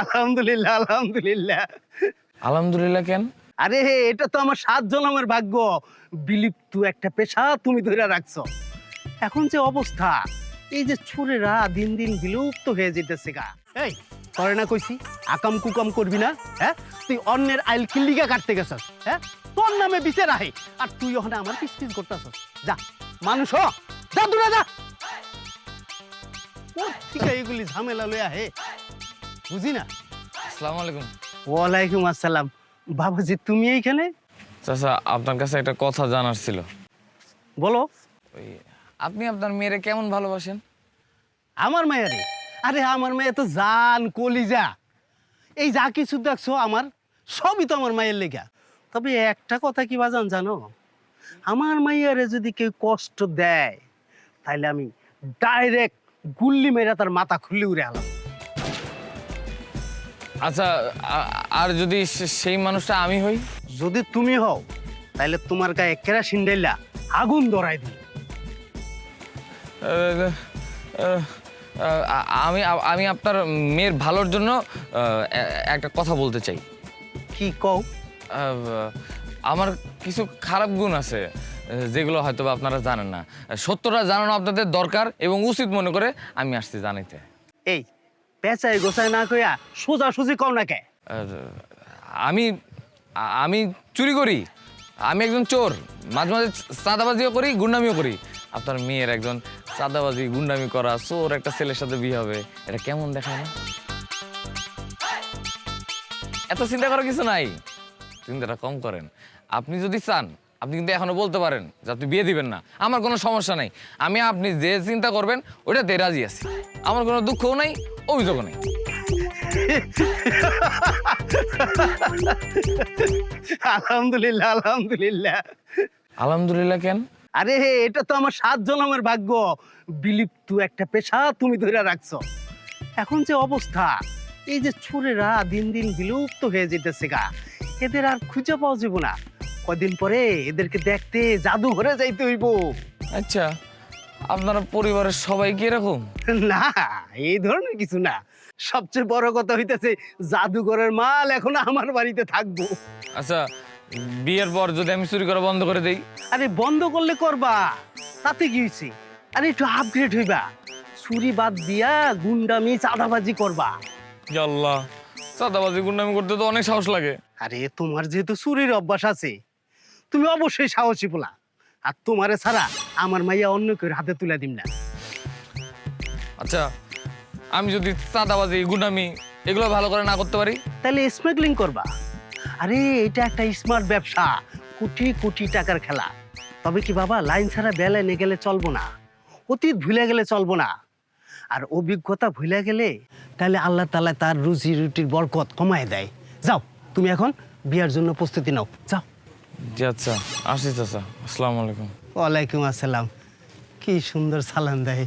আলহামদুলিল্লাহ আলহামদুলিল্লাহ। আলহামদুলিল্লাহ কেন? আরে এটা তো আমার 7 জন্মের ভাগ্য। বিলুপ্ত একটা পেশা তুমি ধরে রাখছো। এখন যে অবস্থা, এই যে চোরেরা দিন দিন বিলুপ্ত হয়ে যেতেছে গা। এই করে না কইছি আকাম কুকাম করবি না, হ্যাঁ? তুই অন্যের আইল কিল্লিগা কাটতে গেছস, হ্যাঁ? তোর নামে বিচার আহে আর তুই ওখানে আমার পিছ পিছ করতেছস। যা মানুষ হ, যা দূরে যা। ও ঠিক আছে, এগুলি ঝামেলা লইয়া হে বুঝি না। আসসালামু আলাইকুম। ওয়ালাইকুম আসসালাম। বাবাজি তুমি এইখানে? চাচা, আপনার কাছে একটা কথা জানার ছিল। বলো। ওই আপনি আপনার মেয়েরে কেমন ভালোবাসেন? আমার মায়ারে? আরে আমার মায়া তো জান কলিজা। এই যা কিছু দেখছো আমার সবই তো আমার মায়ের লেগা। তবে একটা কথা কি বাজান জানো, আমার মাইয়ারে যদি কেউ কষ্ট দেয় তাহলে আমি ডাইরেক্ট গুল্লি মেরে তার মাথা খুলে উড়ে আলাম। আচ্ছা, আর যদি সেই মানুষটা আমি হই? যদি তুমি হও তাহলে তোমার গায়ে কেরাসিন ঢেলা আগুন ধরাই দিই। আমি আমি আপনার মেয়ের ভালোর জন্য একটা কথা বলতে চাই। কি কও? আমার কিছু খারাপ গুণ আছে যেগুলো হয়তো আপনারা জানেন না। সত্যটা জানানো আপনাদের দরকার এবং উচিত মনে করে আমি আসছি জানাইতে। এই পেঁচাই গোছাই না কইয়া সোজা সুজি কও না কে? আমি আমি চুরি করি, আমি একজন চোর, মাঝে মাঝে চাঁদাবাজিও করি, গুন্ডামিও করি। আপনার মেয়ের একজন চাঁদাবাজি গুন্ডামি করা চোর একটা ছেলের সাথে বিয়ে হবে, এটা কেমন দেখায় না? এত চিন্তা করার কিছু নাই, চিন্তাটা কম করেন। আপনি যদি চান আপনি কিন্তু এখনো বলতে পারেন যে আপনি বিয়ে দিবেন না, আমার কোনো সমস্যা নাই। আমি আপনি যে চিন্তা করবেন ওইটাতে রাজি আছি, আমার কোনো দুঃখও নাই, অভিযোগও নেই। আলহামদুলিল্লাহ আলহামদুলিল্লাহ। আলহামদুলিল্লাহ কেন? আরে এটা তো আমার 7 জন্মের ভাগ্য। বিলুপ্ত একটা পেশা তুমি ধরে রাখছো। এখন যে অবস্থা, এই যে চোরেরা দিন দিন বিলুপ্ত হয়ে যেতেছে গা, এদের আর খুঁজে পাওয়া যাবে না। কদিন পরে এদেরকে দেখতে জাদুঘরে যাইতে হইব। আচ্ছা, আপনারা পরিবারের সবাই কি এরকম? না, এই ধরনের কিছু না। সবচেয়ে বড় কথা হইতেছে জাদুঘরের মাল এখন আমার বাড়িতে থাকবো। আচ্ছা, বিয়ের পর যদি আমি চুরি করা বন্ধ করে দেই? আরে বন্ধ করলে করবা, তাতে কি হয়েছে? আরে একটু আপগ্রেড হইবা, চুরি বাদ দিয়া গুন্ডামি চাঁদাবাজি করবা। আল্লাহ, চাঁদাবাজি গুন্ডামি করতে তো অনেক সাহস লাগে। আরে তোমার যেহেতু চুরির অভ্যাস আছে, তুমি অবশ্যই সাহসী পোলা। আর তোমারে ছাড়া আমার মাইয়া অন্য কেউ হাতে তুলে দিম না। আচ্ছা, আমি যদি চাঁদাবাজি গুন্ডামি এগুলো ভালো করে না করতে পারি? তাহলে স্মাগলিং করবা। আরে এটা একটা স্মার্ট ব্যবসা, কোটি কোটি টাকার খেলা। তবে কি বাবা, লাইন ছাড়া বেলাইনে গেলে চলবো না, অতীত ভুলে গেলে চলবো না। আর অভিজ্ঞতা ভুলে গেলে তাহলে আল্লাহ তাআলা তার রুজি রুটির বরকত কমায় দেয়। যাও তুমি এখন বিয়ার জন্য প্রস্তুতি নাও, যাও। জি আচ্ছা, আসি চাচা। আসসালামু আলাইকুম। ওয়ালাইকুম আসসালাম। কি সুন্দর সালাম দেয়।